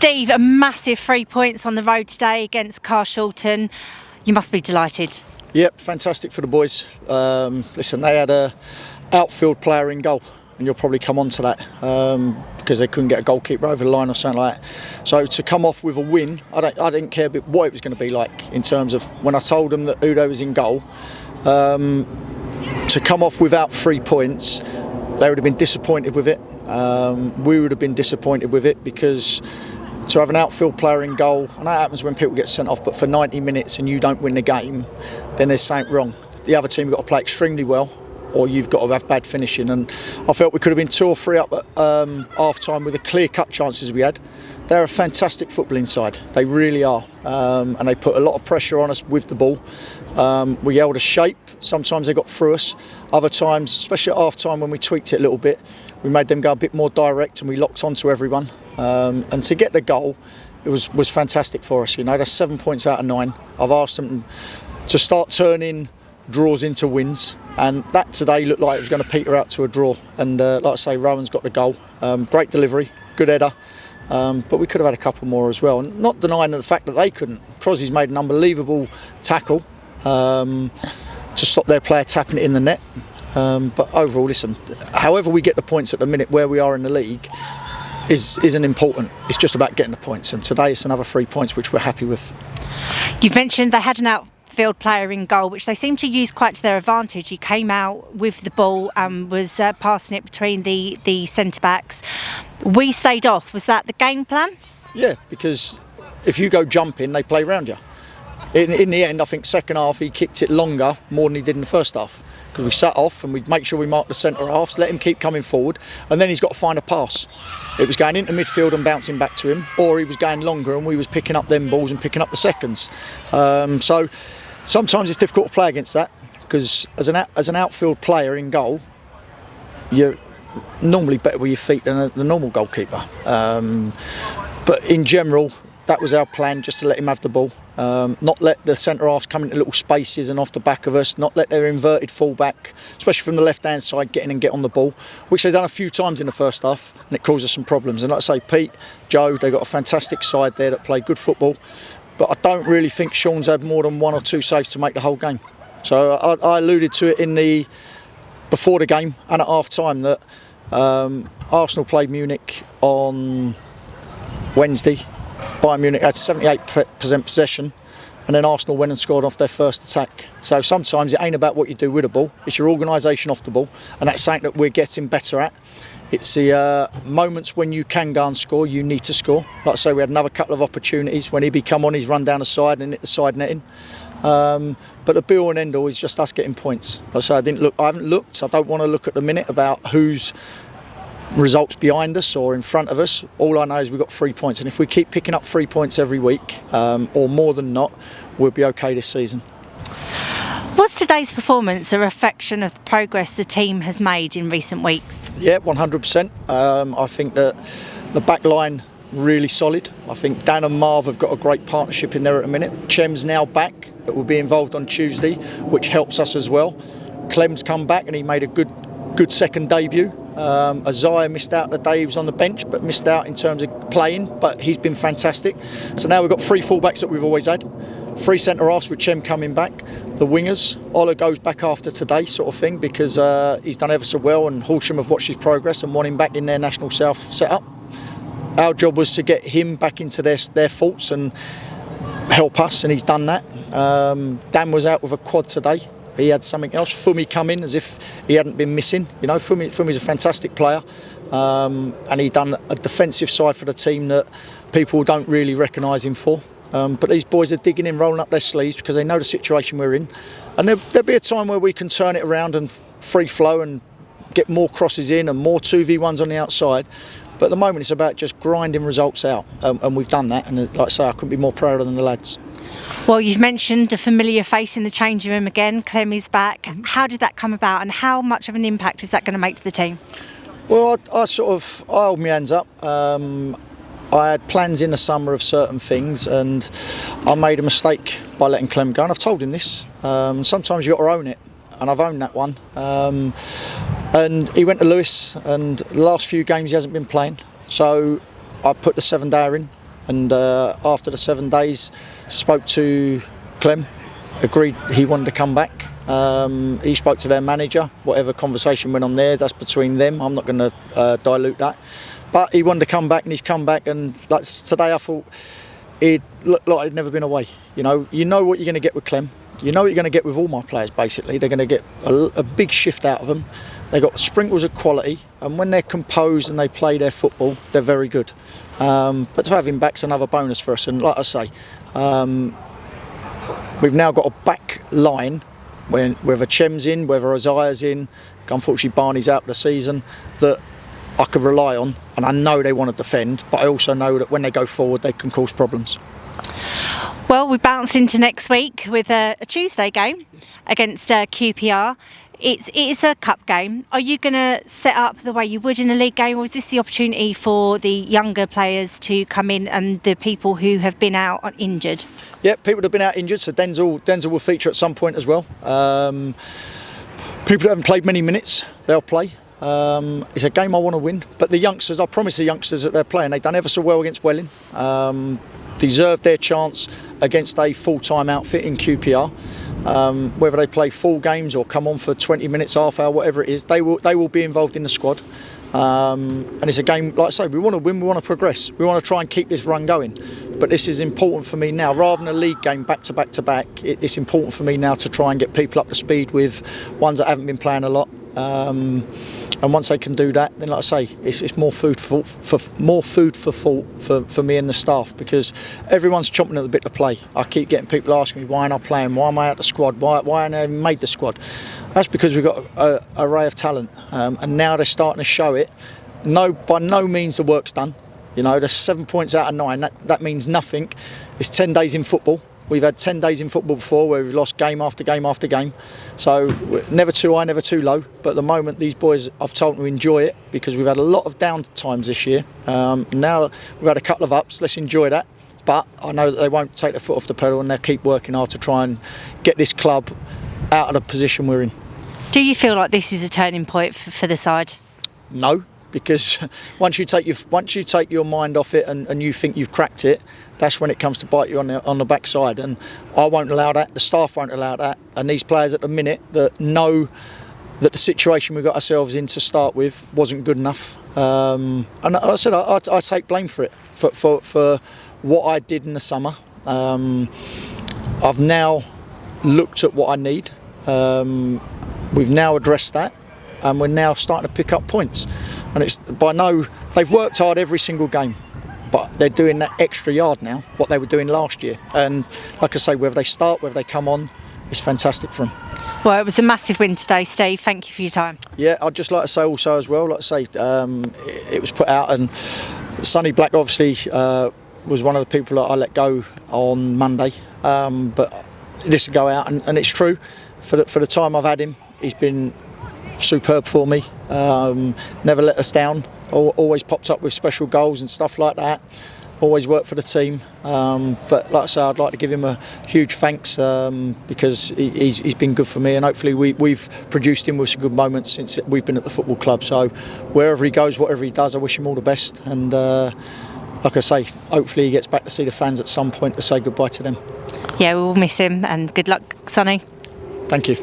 Steve, a massive 3 points on the road today against Carshalton. You must be delighted. Yep, fantastic for the boys. Listen, they had a outfield player in goal, and you'll probably come on to that because they couldn't get a goalkeeper over the line or something like that. So to come off with a win, I didn't care what it was going to be like in terms of when I told them that Udo was in goal. To come off without 3 points, they would have been disappointed with it. We would have been disappointed with it because to have an outfield player in goal, I know it happens when people get sent off, but for 90 minutes and you don't win the game, then there's something wrong. The other team have got to play extremely well, or you've got to have bad finishing. And I felt we could have been 2 or 3 up at half time with the clear-cut chances we had. They're a fantastic footballing side. They really are. And they put a lot of pressure on us with the ball. We held a shape. Sometimes they got through us. Other times, especially at half time when we tweaked it a little bit, we made them go a bit more direct and we locked onto everyone. And to get the goal, it was fantastic for us. You know, that's 7 points out of 9. I've asked them to start turning draws into wins, and that today looked like it was going to peter out to a draw. And like I say, Rowan's got the goal. Great delivery, good header. But we could have had a couple more as well. And not denying the fact that they couldn't. Crosby's made an unbelievable tackle to stop their player tapping it in the net. But overall, listen, however we get the points at the minute where we are in the league isn't important. It's just about getting the points. And today it's another 3 points, which we're happy with. You've mentioned they had an outfield player in goal, which they seem to use quite to their advantage. He came out with the ball and was passing it between the centre-backs. We stayed off. Was that the game plan? Yeah, because if you go jumping, they play round you. In the end, I think second half he kicked it longer more than he did in the first half, because we sat off and we'd make sure we marked the centre halves, let him keep coming forward, and then he's got to find a pass. It was going into midfield and bouncing back to him, or he was going longer and we was picking up them balls and picking up the seconds. So sometimes it's difficult to play against that, because as an outfield player in goal, you're normally better with your feet than the normal goalkeeper. But in general, that was our plan, just to let him have the ball. Not let the centre halves come into little spaces and off the back of us, not let their inverted fullback, especially from the left hand side, get in and get on the ball, which they've done a few times in the first half, and it caused us some problems. And like I say, Pete, Joe, they've got a fantastic side there that play good football, but I don't really think Sean's had more than 1 or 2 saves to make the whole game. So I alluded to it before the game and at half time that Arsenal played Munich on Wednesday. Bayern Munich had 78% possession, and then Arsenal went and scored off their first attack. So sometimes it ain't about what you do with the ball, it's your organisation off the ball, and that's something that we're getting better at. It's the moments when you can go and score, you need to score. Like I say, we had another couple of opportunities when he'd come on, he's run down the side and hit the side netting. But the be all and end all is just us getting points. Like I say, I haven't looked. I don't want to look at the minute about who's results behind us or in front of us. All I know is we've got 3 points, and if we keep picking up 3 points every week, or more than not, we'll be okay this season. Was today's performance a reflection of the progress the team has made in recent weeks? Yeah, 100%. I think that the back line really solid. I think Dan and Marv have got a great partnership in there at the minute. Chem's now back, but will be involved on Tuesday, which helps us as well. Clem's come back and he made a good second debut. Isaiah missed out the day he was on the bench, but missed out in terms of playing, but he's been fantastic. So now we've got 3 fullbacks that we've always had, 3 centre halves with Chem coming back, the wingers. Ola goes back after today, sort of thing, because he's done ever so well, and Horsham have watched his progress and want him back in their National South setup. Our job was to get him back into their faults and help us, and he's done that. Dan was out with a quad today. He had something else. Fumi come in as if he hadn't been missing. You know, Fumi's a fantastic player, and he done a defensive side for the team that people don't really recognise him for. But these boys are digging in, rolling up their sleeves, because they know the situation we're in. And there'll be a time where we can turn it around and free flow and get more crosses in and more 2v1s on the outside. But at the moment it's about just grinding results out, and we've done that. And like I say, I couldn't be more prouder than the lads. Well, you've mentioned a familiar face in the changing room again. Clem is back. How did that come about, and how much of an impact is that going to make to the team? Well, I hold my hands up. I had plans in the summer of certain things, and I made a mistake by letting Clem go, and I've told him this. Sometimes you've got to own it, and I've owned that one. And he went to Lewis, and the last few games he hasn't been playing. So I put the 7-dayer in. And after the 7 days, spoke to Clem, agreed he wanted to come back. He spoke to their manager. Whatever conversation went on there, that's between them. I'm not going to dilute that. But he wanted to come back, and he's come back. And like today, I thought it looked like he'd never been away. You know what you're going to get with Clem. You know what you're going to get with all my players. Basically, they're going to get a big shift out of them. They got sprinkles of quality, and when they're composed and they play their football, they're very good. But to have him back's another bonus for us. And like I say, we've now got a back line, whether Chem's in, whether Isaiah's in, unfortunately Barney's out for the season, that I could rely on. And I know they want to defend, but I also know that when they go forward, they can cause problems. Well, we bounce into next week with a Tuesday game against QPR. It is a cup game. Are you going to set up the way you would in a league game, or is this the opportunity for the younger players to come in and the people who have been out injured? Yeah, people that have been out injured, so Denzel will feature at some point as well. People that haven't played many minutes, they'll play. It's a game I want to win, but the youngsters, I promise the youngsters that they're playing, they've done ever so well against Welling. Deserved their chance against a full-time outfit in QPR. Whether they play full games or come on for 20 minutes, half hour, whatever it is, they will be involved in the squad. And it's a game, like I say, we want to win, we want to progress, we want to try and keep this run going. But this is important for me now, rather than a league game back to back to back. It's important for me now to try and get people up to speed with ones that haven't been playing a lot. And once they can do that, then like I say, it's more food for thought for me and the staff, because everyone's chomping at the bit to play. I keep getting people asking me, why aren't I playing? Why am I out of the squad? Why haven't I even made the squad? That's because we've got an array of talent, and now they're starting to show it. By no means the work's done. You know, there's 7 points out of 9. That means nothing. It's 10 days in football. We've had 10 days in football before where we've lost game after game after game. So never too high, never too low. But at the moment, these boys, I've told them to enjoy it, because we've had a lot of down times this year. Now we've had a couple of ups. Let's enjoy that. But I know that they won't take their foot off the pedal, and they'll keep working hard to try and get this club out of the position we're in. Do you feel like this is a turning point for the side? No, because once you take your mind off it and you think you've cracked it, that's when it comes to bite you on the backside. And I won't allow that, the staff won't allow that, and these players at the minute that know that the situation we got ourselves in to start with wasn't good enough. And like I said, I take blame for it, for what I did in the summer. I've now looked at what I need. We've now addressed that, and we're now starting to pick up points. And they've worked hard every single game, but they're doing that extra yard now, what they were doing last year. And like I say, whether they start, whether they come on, it's fantastic for them. Well, it was a massive win today, Steve. Thank you for your time. Yeah, I'd just like to say also as well, it was put out, and Sonny Black obviously was one of the people that I let go on Monday. But this will go out, and it's true. For the time I've had him, he's been superb for me. Never let us down. Always popped up with special goals and stuff like that. Always worked for the team. But like I say, I'd like to give him a huge thanks, because he's been good for me, and hopefully we've produced him with some good moments since we've been at the football club. So wherever he goes, whatever he does, I wish him all the best. And like I say, hopefully he gets back to see the fans at some point to say goodbye to them. Yeah, we will miss him, and good luck, Sonny. Thank you.